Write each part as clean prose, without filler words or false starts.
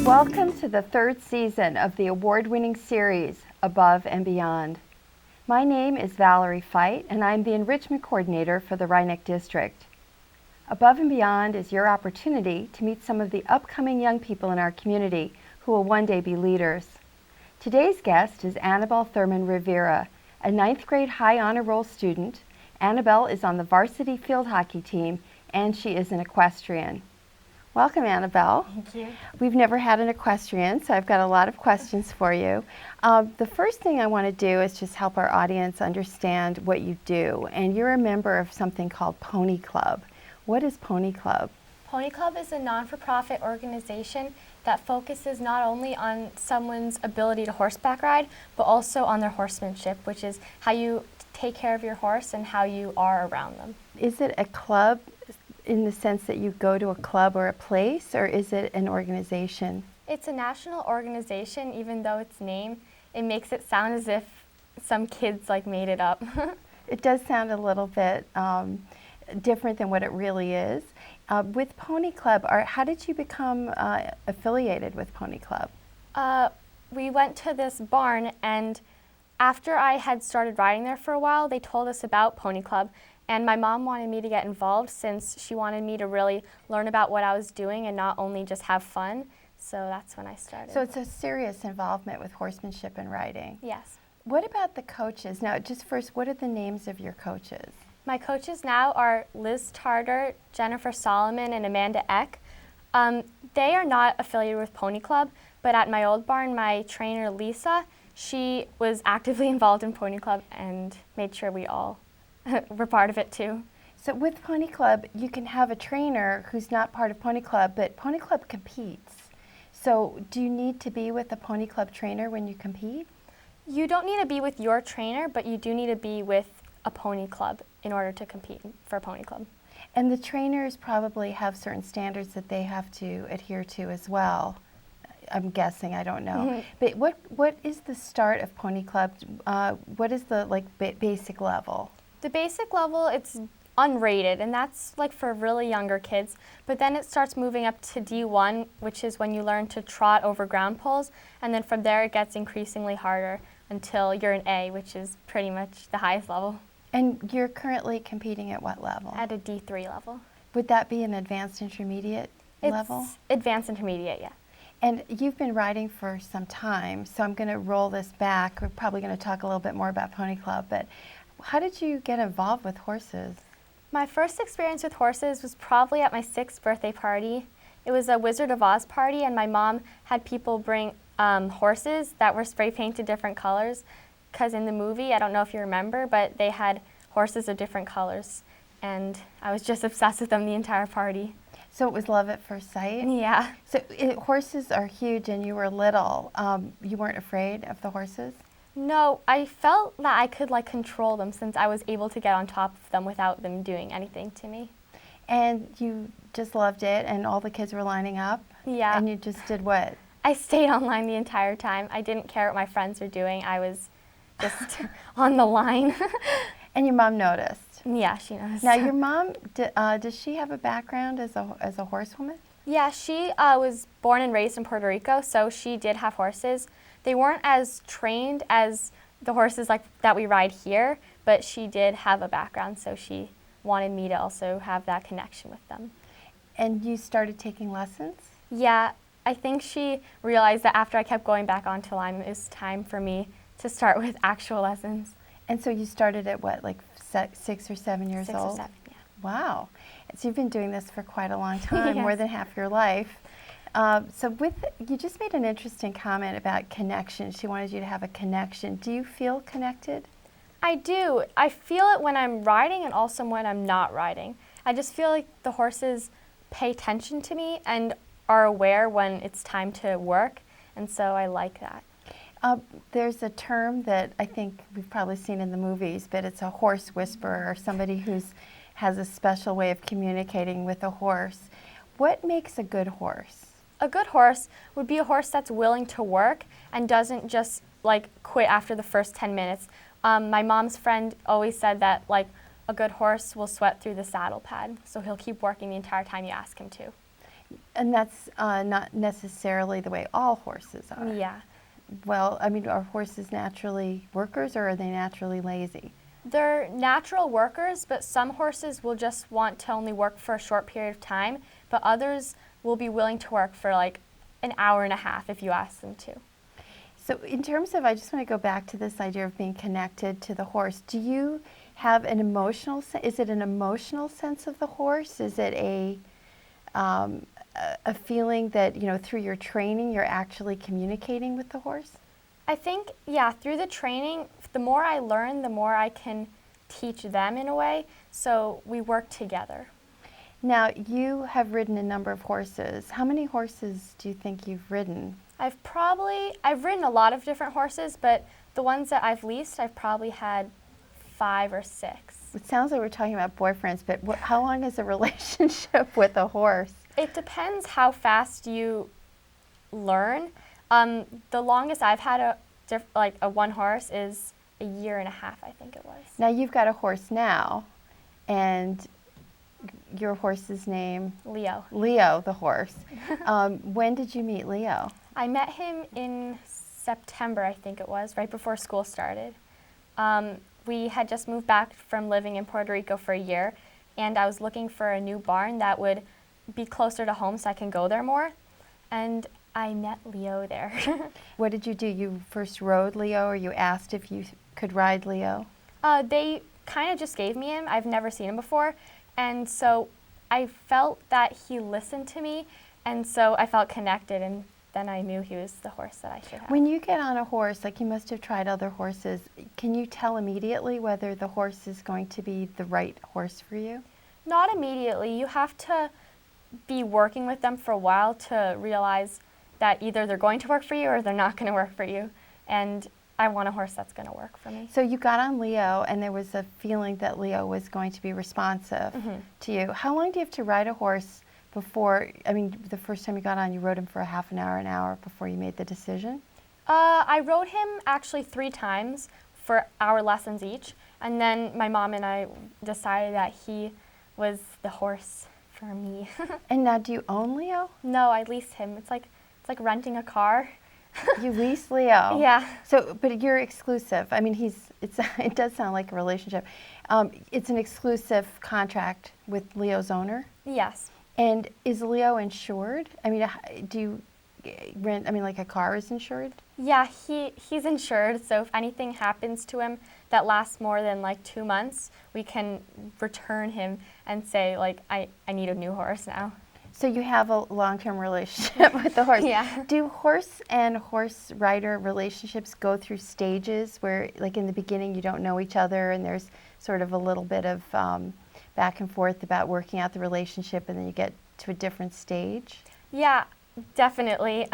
Welcome to the third season of the award-winning series, Above and Beyond. My name is Valerie and I'm the Enrichment Coordinator for the Rhinebeck District. Above and Beyond is your opportunity to meet some of the upcoming young people in our community who will one day be leaders. Today's guest is Anabel Thurman Rivera, a 9th grade high honor roll student. Anabel is on the varsity field hockey team and she is an equestrian. Welcome, Anabel. Thank you. We've never had an equestrian, so I've got a lot of questions for you. The first thing I want to do is just help our audience understand what you do. And you're a member of something called Pony Club. What is Pony Club? Pony Club is a non-for-profit organization that focuses not only on someone's ability to horseback ride, but also on their horsemanship, which is how you take care of your horse and how you are around them. Is it a club in the sense that you go to a club or a place, or is it an organization? It's a national organization. Even though its name, it makes it sound as if some kids made it up. It does sound a little bit different than what it really is. With Pony Club, how did you become affiliated with Pony Club? We went to this barn, and after I had started riding there for a while, they told us about Pony Club. And my mom wanted me to get involved since she wanted me to really learn about what I was doing and not only just have fun. So that's when I started. So it's a serious involvement with horsemanship and riding. Yes. What about the coaches? Now, just first, what are the names of your coaches? My coaches now are Liz Tarter, Jennifer Solomon, and Amanda Eck. They are not affiliated with Pony Club, but at my old barn, my trainer Lisa, she was actively involved in Pony Club and made sure we all we're part of it too. So with Pony Club, you can have a trainer who's not part of Pony Club, but Pony Club competes. So do you need to be with a Pony Club trainer when you compete? You don't need to be with your trainer, but you do need to be with a Pony Club in order to compete for Pony Club. And the trainers probably have certain standards that they have to adhere to as well. I'm guessing, I don't know. But what is the start of Pony Club? What is the basic level? The basic level, it's unrated, and that's for really younger kids. But then it starts moving up to D1, which is when you learn to trot over ground poles, and then from there it gets increasingly harder until you're an A, which is pretty much the highest level. And you're currently competing at what level? At a D3 level. Would that be an advanced intermediate level? It's advanced intermediate, yeah. And you've been riding for some time, so I'm going to roll this back. We're probably going to talk a little bit more about Pony Club, but how did you get involved with horses? My first experience with horses was probably at my 6th birthday party. It was a Wizard of Oz party, and my mom had people bring horses that were spray painted different colors, because in the movie, I don't know if you remember, but they had horses of different colors, and I was just obsessed with them the entire party. So it was love at first sight? Yeah. So horses are huge, and you were little. You weren't afraid of the horses? No, I felt that I could control them since I was able to get on top of them without them doing anything to me. And you just loved it, and all the kids were lining up? Yeah. And you just did what? I stayed online the entire time. I didn't care what my friends were doing. I was just on the line. And your mom noticed? Yeah, she knows. Now, your mom, does she have a background as a horsewoman? Yeah, she was born and raised in Puerto Rico, so she did have horses. They weren't as trained as the horses that we ride here, but she did have a background, so she wanted me to also have that connection with them. And you started taking lessons? Yeah, I think she realized that after I kept going back onto Lyme, it was time for me to start with actual lessons. And so you started at what, 6 or 7 years old? 6 or 7, yeah. Wow. So you've been doing this for quite a long time, Yes. more than half your life. You just made an interesting comment about connection. She wanted you to have a connection. Do you feel connected? I do. I feel it when I'm riding and also when I'm not riding. I just feel like the horses pay attention to me and are aware when it's time to work, and so I like that. There's a term that I think we've probably seen in the movies, but it's a horse whisperer, or somebody who has a special way of communicating with a horse. What makes a good horse? A good horse would be a horse that's willing to work and doesn't just quit after the first 10 minutes. My mom's friend always said that a good horse will sweat through the saddle pad, so he'll keep working the entire time you ask him to. And that's not necessarily the way all horses are. Yeah. Well, I mean, are horses naturally workers or are they naturally lazy? They're natural workers, but some horses will just want to only work for a short period of time, but others will be willing to work for like an hour and a half if you ask them to. So in terms of, I just want to go back to this idea of being connected to the horse. Do you have an emotional, is it an emotional sense of the horse? Is it a feeling that, you know, through your training, you're actually communicating with the horse? I think, yeah, through the training, the more I learn, the more I can teach them in a way, so we work together. Now, you have ridden a number of horses. How many horses do you think you've ridden? I've ridden a lot of different horses, but the ones that I've leased, I've probably had 5 or 6. It sounds like we're talking about boyfriends, but how long is a relationship with a horse? It depends how fast you learn. The longest I've had a one horse is a year and a half, I think it was. Now you've got a horse now, and your horse's name? Leo. Leo, the horse. When did you meet Leo? I met him in September, I think it was, right before school started. We had just moved back from living in Puerto Rico for a year, and I was looking for a new barn that would be closer to home so I can go there more, and I met Leo there. What did you do? You first rode Leo, or you asked if you could ride Leo? They kind of just gave me him. I've never seen him before, and so I felt that he listened to me, and so I felt connected, and then I knew he was the horse that I should have. When you get on a horse, like you must have tried other horses, can you tell immediately whether the horse is going to be the right horse for you? Not immediately. You have to be working with them for a while to realize that either they're going to work for you or they're not going to work for you. And I want a horse that's going to work for me. So you got on Leo, and there was a feeling that Leo was going to be responsive to you. How long do you have to ride a horse before, I mean, the first time you got on, you rode him for a half an hour before you made the decision? I rode him actually 3 times for hour lessons each. And then my mom and I decided that he was the horse for me. And now, do you own Leo? No, I leased him. It's like renting a car. You lease Leo? Yeah. So, but you're exclusive. I mean, it does sound like a relationship. It's an exclusive contract with Leo's owner? Yes. And is Leo insured? I mean, do you rent, I mean, like a car is insured? Yeah, he's insured, so if anything happens to him that lasts more than like 2 months, we can return him and say, like, I need a new horse now. So you have a long-term relationship with the horse. Yeah. Do horse and horse rider relationships go through stages where, like in the beginning, you don't know each other and there's sort of a little bit of back and forth about working out the relationship, and then you get to a different stage? Yeah, definitely.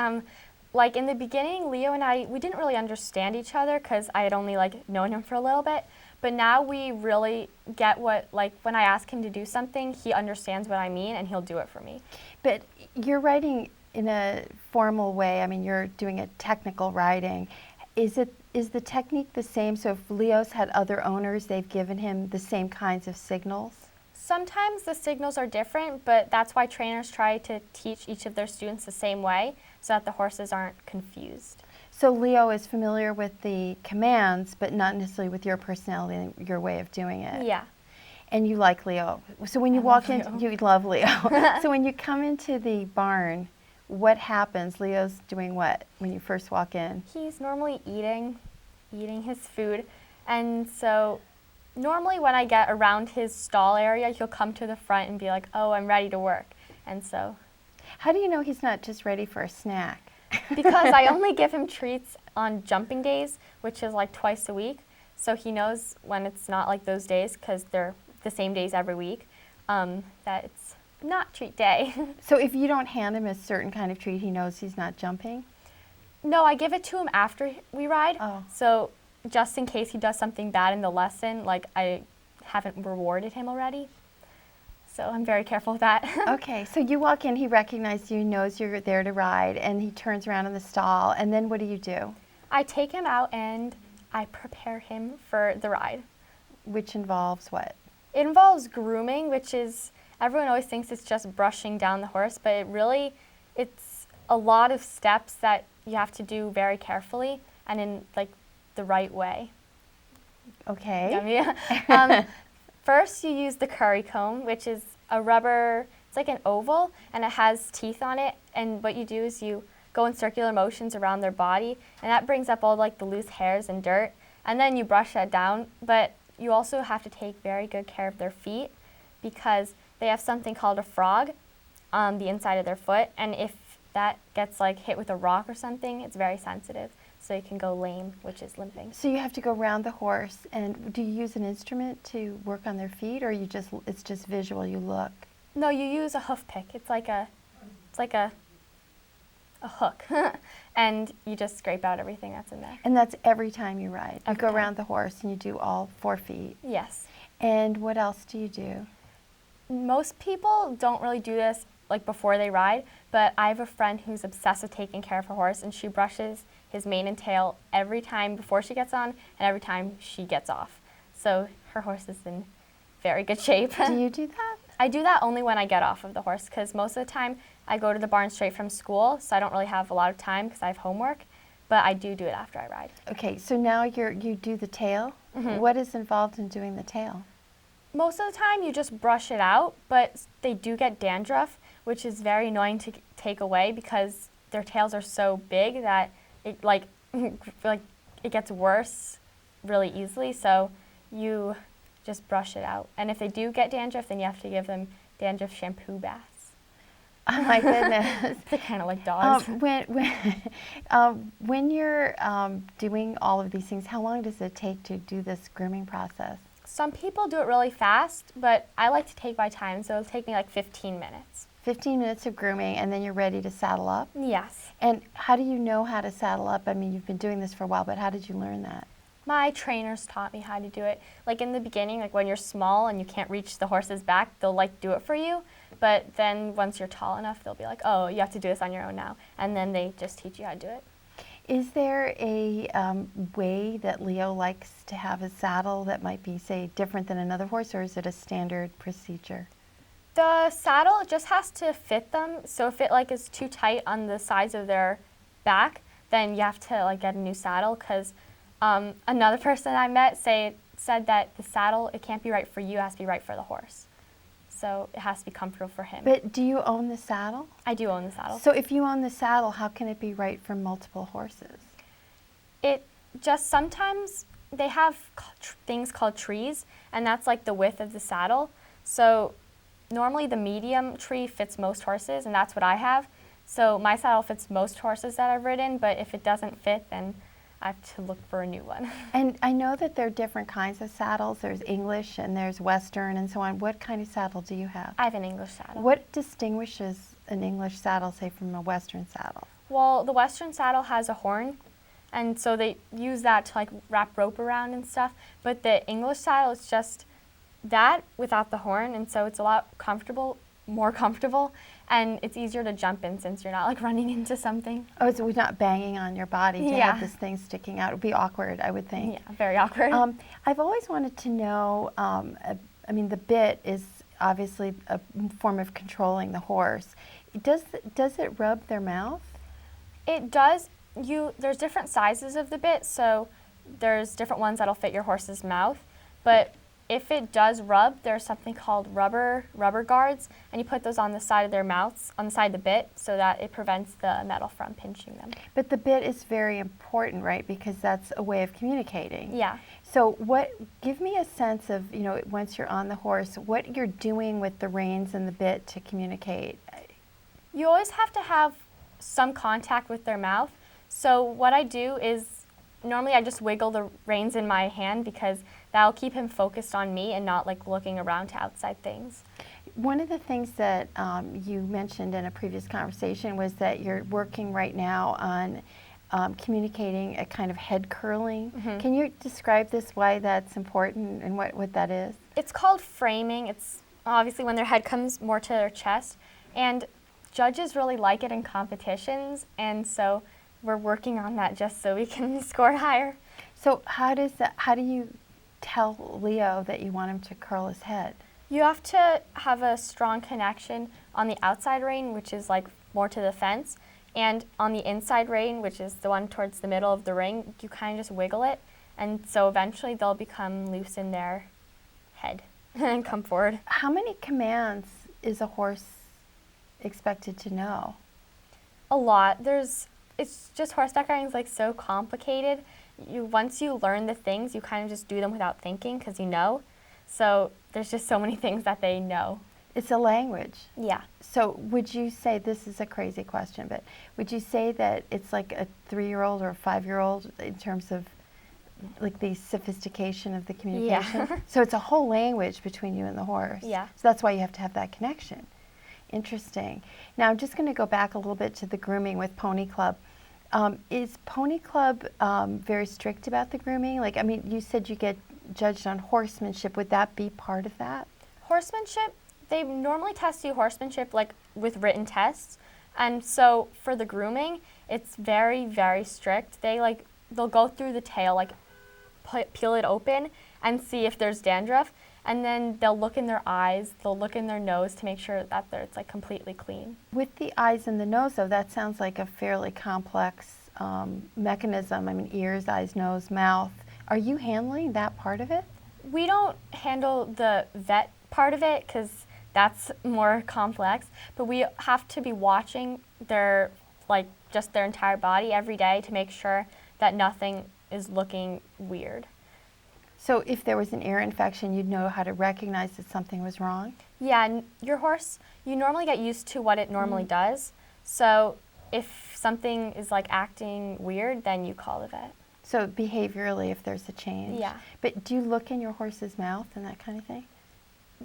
Like in the beginning, Leo and I, we didn't really understand each other because I had only like known him for a little bit. But now we really get what, like when I ask him to do something, he understands what I mean and he'll do it for me. But you're riding in a formal way. I mean, you're doing a technical riding. Is the technique the same? So if Leo's had other owners, they've given him the same kinds of signals? Sometimes the signals are different, but that's why trainers try to teach each of their students the same way so that the horses aren't confused. So Leo is familiar with the commands, but not necessarily with your personality and your way of doing it. Yeah. And you like Leo. So when you walk in, you love Leo. So when you come into the barn, what happens? Leo's doing what when you first walk in? He's normally eating his food. And so normally when I get around his stall area, he'll come to the front and be like, oh, I'm ready to work. And so. How do you know he's not just ready for a snack? Because I only give him treats on jumping days, which is like twice a week. So he knows when it's not like those days, because they're the same days every week, that it's not treat day. So if you don't hand him a certain kind of treat, he knows he's not jumping? No, I give it to him after we ride. Oh. So just in case he does something bad in the lesson, like I haven't rewarded him already. So I'm very careful with that. Okay, so you walk in, he recognizes you, knows you're there to ride, and he turns around in the stall, and then what do? I take him out and I prepare him for the ride. Which involves what? It involves grooming, which is everyone always thinks it's just brushing down the horse, but it's a lot of steps that you have to do very carefully and in like the right way. Okay. First, you use the curry comb, which is a rubber, it's like an oval, and it has teeth on it. And what you do is you go in circular motions around their body, and that brings up all like the loose hairs and dirt. And then you brush that down, but you also have to take very good care of their feet because they have something called a frog on the inside of their foot. And if that gets like hit with a rock or something, it's very sensitive. So you can go lame, which is limping. So you have to go around the horse, and do you use an instrument to work on their feet, or it's just visual, you look? No, you use a hoof pick. It's like a hook, and you just scrape out everything that's in there. And that's every time you ride? You Every go time. around the horse and you do all 4 feet? Yes. And what else do you do? Most people don't really do this like before they ride, but I have a friend who's obsessed with taking care of her horse, and she brushes his mane and tail every time before she gets on and every time she gets off. So her horse is in very good shape. Do you do that? I do that only when I get off of the horse because most of the time I go to the barn straight from school, so I don't really have a lot of time because I have homework, but I do it after I ride. Okay, so now you do the tail. Mhm. What is involved in doing the tail? Most of the time you just brush it out, but they do get dandruff, which is very annoying to take away because their tails are so big that it like it gets worse really easily. So you just brush it out. And if they do get dandruff, then you have to give them dandruff shampoo baths. Oh my goodness. They're kind of like dogs. When you're doing all of these things, how long does it take to do this grooming process? Some people do it really fast, but I like to take my time, so it'll take me like 15 minutes. 15 minutes of grooming, and then you're ready to saddle up? Yes. And how do you know how to saddle up? I mean, you've been doing this for a while, but how did you learn that? My trainers taught me how to do it. Like in the beginning, like when you're small and you can't reach the horse's back, they'll like do it for you. But then once you're tall enough, they'll be like, oh, you have to do this on your own now. And then they just teach you how to do it. Is there a way that Leo likes to have his saddle that might be, say, different than another horse, or is it a standard procedure? The saddle just has to fit them. So if it like is too tight on the sides of their back, then you have to like get a new saddle because another person I met said that the saddle, it can't be right for you, it has to be right for the horse. So it has to be comfortable for him. But do you own the saddle? I do own the saddle. So if you own the saddle, how can it be right for multiple horses? It just sometimes they have things called trees, and that's like the width of the saddle. So normally the medium tree fits most horses, and that's what I have. So my saddle fits most horses that I've ridden, but if it doesn't fit, then I have to look for a new one. And I know that there are different kinds of saddles. There's English and there's Western and so on. What kind of saddle do you have? I have an English saddle. What distinguishes an English saddle, say, from a Western saddle? Well, the Western saddle has a horn, and so they use that to like wrap rope around and stuff. But the English saddle is just that without the horn, and so it's a lot more comfortable, and it's easier to jump in since you're not like running into something. Oh, so we're not banging on your body to Yeah. have this thing sticking out. It would be awkward, I would think. Yeah, very awkward. I've always wanted to know, I mean, the bit is obviously a form of controlling the horse. Does it rub their mouth? It does. There's different sizes of the bit, so there's different ones that'll fit your horse's mouth. But if it does rub, there's something called rubber guards, and you put those on the side of their mouths, on the side of the bit, so that it prevents the metal from pinching them. But the bit is very important, right? Because that's a way of communicating. Yeah. So give me a sense of, once you're on the horse, what you're doing with the reins and the bit to communicate. You always have to have some contact with their mouth. So what I do is, normally I just wiggle the reins in my hand because that'll keep him focused on me and not like looking around to outside things. One of the things that you mentioned in a previous conversation was that you're working right now on communicating a kind of head curling. Mm-hmm. Can you describe this, why that's important and what that is? It's called framing. It's obviously when their head comes more to their chest, and judges really like it in competitions, and so we're working on that just so we can score higher. So how do you tell Leo that you want him to curl his head? You have to have a strong connection on the outside rein, which is like more to the fence, and on the inside rein, which is the one towards the middle of the ring, you kind of just wiggle it, and so eventually they'll become loose in their head and come forward. How many commands is a horse expected to know? A lot. It's just horseback riding is like so complicated. Once you learn the things, you kind of just do them without thinking because you know. So there's just so many things that they know. It's a language. Yeah. So would you say, this is a crazy question, but would you say that it's like a 3-year-old or a 5-year-old in terms of like the sophistication of the communication? Yeah. So it's a whole language between you and the horse. Yeah. So that's why you have to have that connection. Interesting. Now I'm just going to go back a little bit to the grooming with Pony Club. Is Pony Club very strict about the grooming? Like, I mean, you said you get judged on horsemanship. Would that be part of that? Horsemanship, they normally test you horsemanship like with written tests. And so for the grooming, it's very, very strict. They'll go through the tail, like peel it open and see if there's dandruff. And then they'll look in their eyes, they'll look in their nose to make sure that it's like completely clean. With the eyes and the nose, though, that sounds like a fairly complex mechanism. I mean, ears, eyes, nose, mouth. Are you handling that part of it? We don't handle the vet part of it because that's more complex, but we have to be watching their entire body every day to make sure that nothing is looking weird. So if there was an ear infection, you'd know how to recognize that something was wrong? Yeah, and your horse, you normally get used to what it normally does. So if something is like acting weird, then you call the vet. So behaviorally, if there's a change. Yeah. But do you look in your horse's mouth and that kind of thing?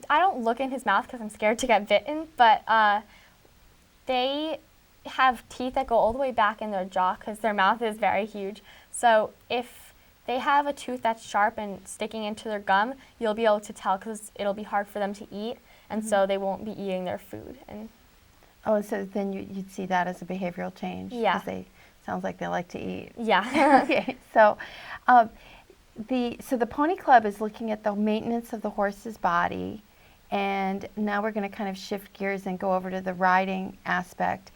I don't look in his mouth because I'm scared to get bitten, but they have teeth that go all the way back in their jaw because their mouth is very huge. So if they have a tooth that's sharp and sticking into their gum, you'll be able to tell because it'll be hard for them to eat, and so they won't be eating their food. Oh, so then you'd see that as a behavioral change? Yeah. Because sounds like they like to eat. Yeah. Okay, so the Pony Club is looking at the maintenance of the horse's body, and now we're going to kind of shift gears and go over to the riding aspect.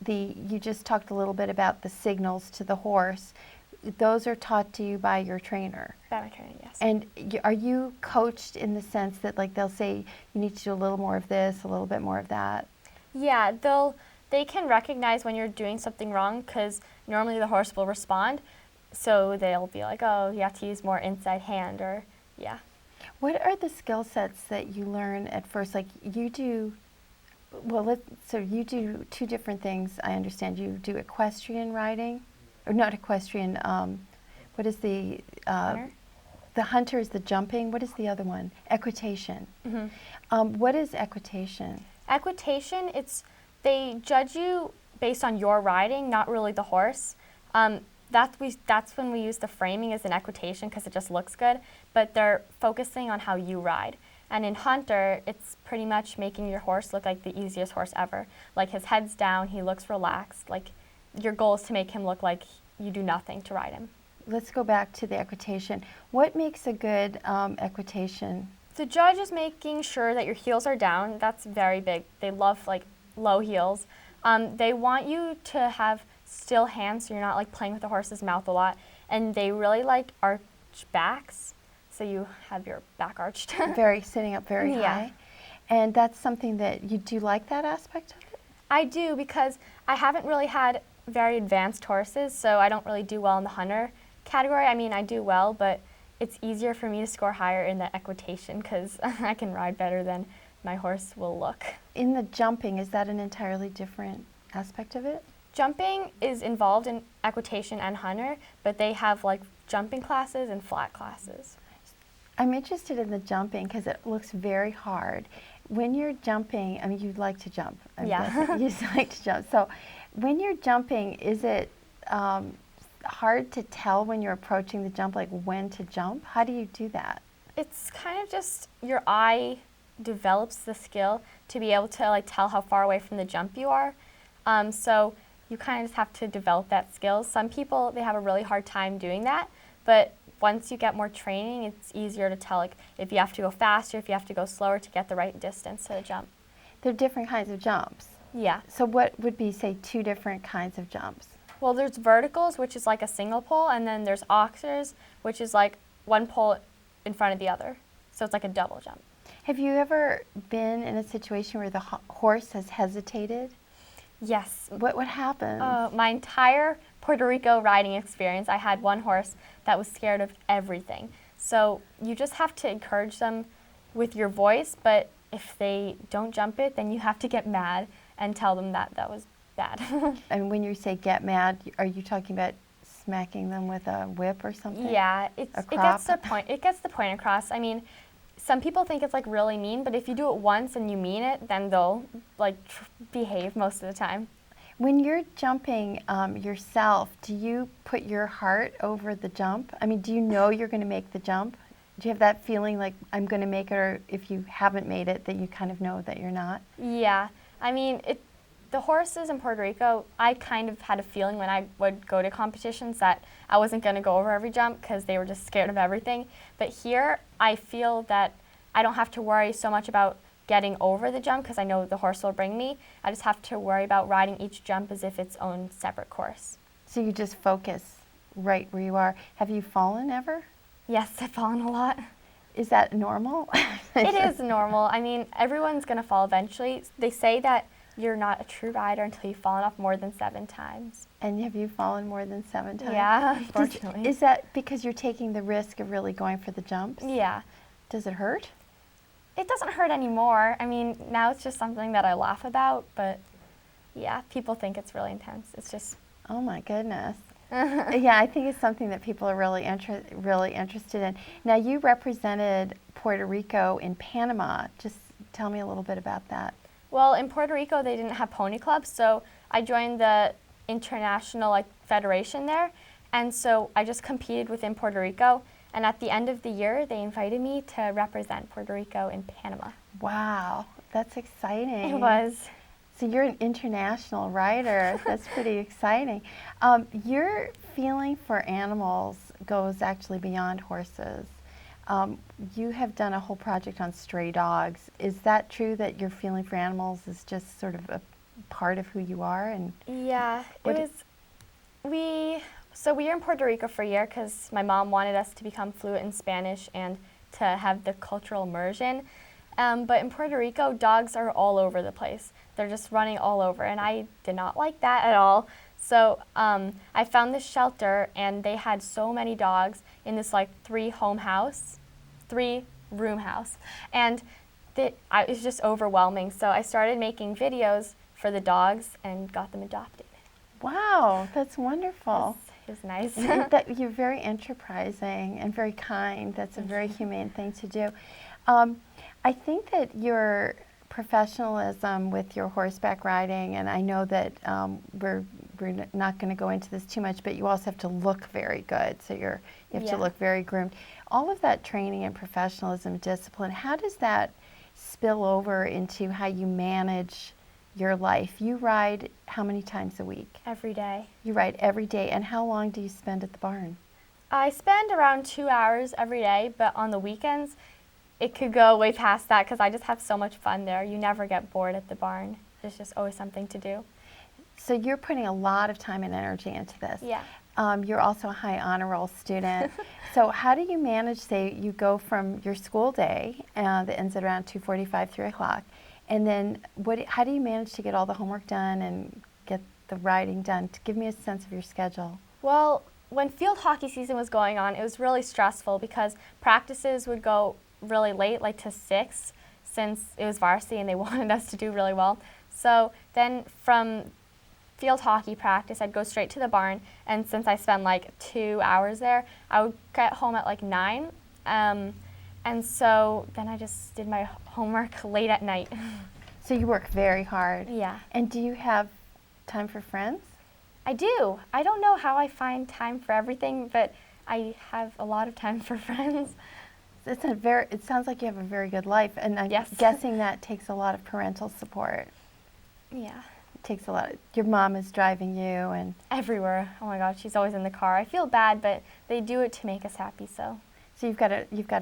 You just talked a little bit about the signals to the horse. Those are taught to you by your trainer. By my trainer, yes. And are you coached in the sense that like they'll say you need to do a little more of this, a little bit more of that? Yeah, they can recognize when you're doing something wrong because normally the horse will respond. So they'll be like, oh, you have to use more inside hand, or yeah. What are the skill sets that you learn at first? Like you do, so you do two different things. I understand you do equestrian riding, or not equestrian. What is the Hunter? The hunter is the jumping. What is the other one? Equitation. Mm-hmm. What is equitation? Equitation, they judge you based on your riding, not really the horse. That's when we use the framing as an equitation because it just looks good, but they're focusing on how you ride. And in Hunter, it's pretty much making your horse look like the easiest horse ever. Like his head's down, he looks relaxed. Like your goal is to make him look like you do nothing to ride him. Let's go back to the equitation. What makes a good equitation? The judge is making sure that your heels are down. That's very big. They love like low heels. They want you to have still hands so you're not like playing with the horse's mouth a lot. And they really like arch backs, so you have your back arched. Sitting up very Yeah. high. And that's something that you do like that aspect of it? I do because I haven't really had very advanced horses, so I don't really do well in the hunter category. I mean, I do well, but it's easier for me to score higher in the equitation because I can ride better than my horse will look. In the jumping, is that an entirely different aspect of it? Jumping is involved in equitation and hunter, but they have like jumping classes and flat classes. I'm interested in the jumping because it looks very hard. When you're jumping, I mean, you like to jump. I'm guessing. You just like to jump. So when you're jumping, is it hard to tell when you're approaching the jump, like when to jump? How do you do that? It's kind of just your eye develops the skill to be able to like tell how far away from the jump you are. So you kind of just have to develop that skill. Some people, they have a really hard time doing that, but once you get more training, it's easier to tell like if you have to go faster, if you have to go slower to get the right distance to jump. There are different kinds of jumps. Yeah. So what would be, say, 2 different kinds of jumps? Well, there's verticals, which is like a single pole, and then there's auxers, which is like one pole in front of the other. So it's like a double jump. Have you ever been in a situation where the horse has hesitated? Yes. What happened? My entire Puerto Rico riding experience, I had one horse that was scared of everything. So you just have to encourage them with your voice, but if they don't jump it, then you have to get mad and tell them that that was bad. And when you say get mad, are you talking about smacking them with a whip or something? Yeah, it gets the point. It gets the point across. I mean, some people think it's like really mean, but if you do it once and you mean it, then they'll like behave most of the time. When you're jumping yourself, do you put your heart over the jump? I mean, do you know you're going to make the jump? Do you have that feeling like I'm going to make it, or if you haven't made it, that you kind of know that you're not? Yeah, I mean, the horses in Puerto Rico, I kind of had a feeling when I would go to competitions that I wasn't going to go over every jump because they were just scared of everything. But here, I feel that I don't have to worry so much about getting over the jump because I know the horse will bring me. I just have to worry about riding each jump as if it's own separate course. So you just focus right where you are. Have you fallen ever? Yes, I've fallen a lot. Is that normal? It is normal. I mean, everyone's going to fall eventually. They say that you're not a true rider until you've fallen off more than 7 times. And have you fallen more than 7 times? Yeah, unfortunately. Is that because you're taking the risk of really going for the jumps? Yeah. Does it hurt? It doesn't hurt anymore. I mean, now it's just something that I laugh about, but yeah, people think it's really intense. It's just... Oh my goodness. Yeah, I think it's something that people are really interested in. Now, you represented Puerto Rico in Panama. Just tell me a little bit about that. Well, in Puerto Rico, they didn't have pony clubs, so I joined the international federation there, and so I just competed within Puerto Rico. And at the end of the year, they invited me to represent Puerto Rico in Panama. Wow, that's exciting. It was. So you're an international rider. That's pretty exciting. Your feeling for animals goes actually beyond horses. You have done a whole project on stray dogs. Is that true that your feeling for animals is just sort of a part of who you are? And yeah, it was. So we were in Puerto Rico for a year because my mom wanted us to become fluent in Spanish and to have the cultural immersion. But in Puerto Rico, dogs are all over the place. They're just running all over, and I did not like that at all. So I found this shelter, and they had so many dogs in this 3-room house, and it was just overwhelming. So I started making videos for the dogs and got them adopted. Wow, that's wonderful. It was nice. That you're very enterprising and very kind. That's a very humane thing to do. I think that your professionalism with your horseback riding, and I know that we're not going to go into this too much, but you also have to look very good. So you have to look very groomed. All of that training and professionalism, discipline, how does that spill over into how you manage your life? You ride how many times a week? Every day. You ride every day. And how long do you spend at the barn? I spend around 2 hours every day, but on the weekends, it could go way past that because I just have so much fun there. You never get bored at the barn. There's just always something to do. So you're putting a lot of time and energy into this. Yeah. You're also a high honor roll student. So how do you manage, say, you go from your school day that ends at around 2:45, 3 o'clock, and then how do you manage to get all the homework done and get the riding done? To give me a sense of your schedule. Well, when field hockey season was going on, it was really stressful because practices would go really late, to 6, since it was varsity and they wanted us to do really well. So then from field hockey practice, I'd go straight to the barn, and since I spent 2 hours there, I would get home at 9. And so then I just did my homework late at night. So you work very hard. Yeah. And do you have time for friends? I do. I don't know how I find time for everything, but I have a lot of time for friends. It sounds like you have a very good life, and I'm Yes. guessing that takes a lot of parental support. Yeah. takes a lot. Your mom is driving you, and Everywhere. Oh my God, she's always in the car. I feel bad, but they do it to make us happy. So so you've got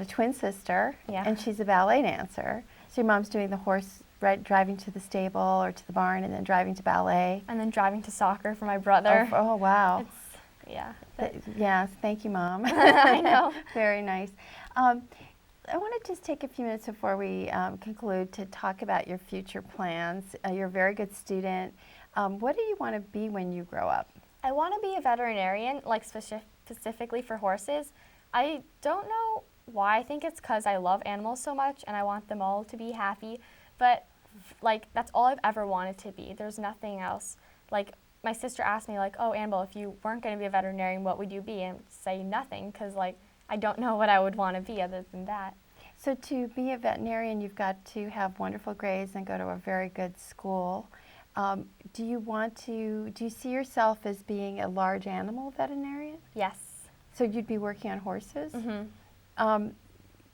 a twin sister, Yeah. and she's a ballet dancer. So your mom's doing the horse driving to the stable or to the barn, and then driving to ballet. and then driving to soccer for my brother. Oh wow. Yeah. Yes, thank you, Mom. I know. Very nice. I want to just take a few minutes before we conclude to talk about your future plans. You're a very good student. What do you want to be when you grow up? I want to be a veterinarian, like specifically for horses. I don't know why. I think it's because I love animals so much and I want them all to be happy. But like that's all I've ever wanted to be. There's nothing else. Like my sister asked me like, "Oh, Anabel, if you weren't going to be a veterinarian, what would you be?" And I'd say nothing because like I don't know what I would want to be other than that. So to be a veterinarian, you've got to have wonderful grades and go to a very good school. Do you see yourself as being a large animal veterinarian? Yes. So you'd be working on horses? Mm-hmm.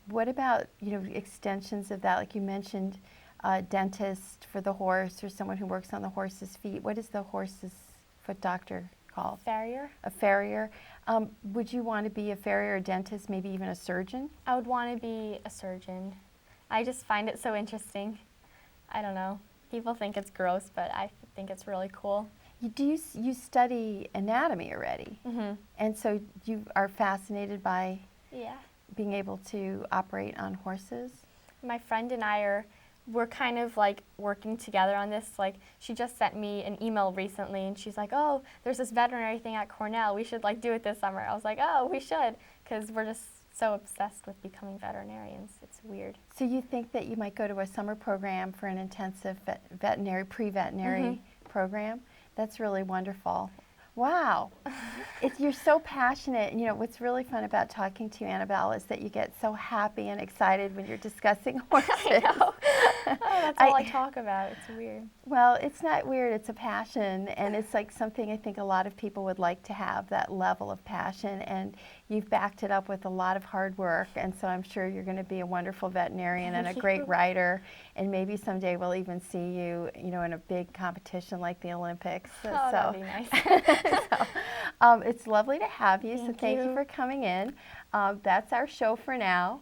What about, extensions of that? Like you mentioned, dentist for the horse or someone who works on the horse's feet. What is the horse's foot doctor called? Farrier. A farrier. Would you want to be a farrier, a dentist, maybe even a surgeon? I would want to be a surgeon. I just find it so interesting. I don't know. People think it's gross, but I think it's really cool. You study anatomy already, Mm-hmm. and so you are fascinated by Yeah. being able to operate on horses? My friend and we're kind of like working together on this. Like she just sent me an email recently and she's like, "Oh, there's this veterinary thing at Cornell. We should like do it this summer." I was like, "Oh, we should," because we're just so obsessed with becoming veterinarians. It's weird. So you think that you might go to a summer program for an intensive pre-veterinary program? That's really wonderful. Wow. You're so passionate. What's really fun about talking to you, Anabel, is that you get so happy and excited when you're discussing horses. I know. That's all I talk about. It's weird. Well, it's not weird. It's a passion, and it's like something I think a lot of people would like to have, that level of passion, and you've backed it up with a lot of hard work, and so I'm sure you're going to be a wonderful veterinarian and a great writer, and maybe someday we'll even see you, in a big competition like the Olympics. Oh, that'd be nice. It's lovely to have you, so thank you for coming in. That's our show for now.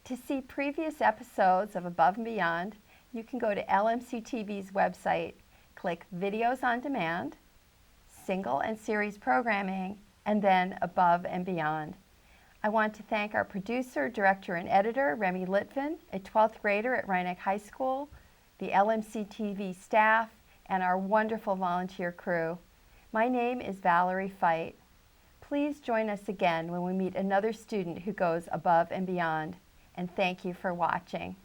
To see previous episodes of Above and Beyond, you can go to LMC-TV's website, click Videos on Demand, Single and Series Programming, and then Above and Beyond. I want to thank our producer, director, and editor, Remy Litvin, a 12th grader at Rhinebeck High School, the LMC-TV staff, and our wonderful volunteer crew. My name is Valerie Fight. Please join us again when we meet another student who goes above and beyond. And thank you for watching.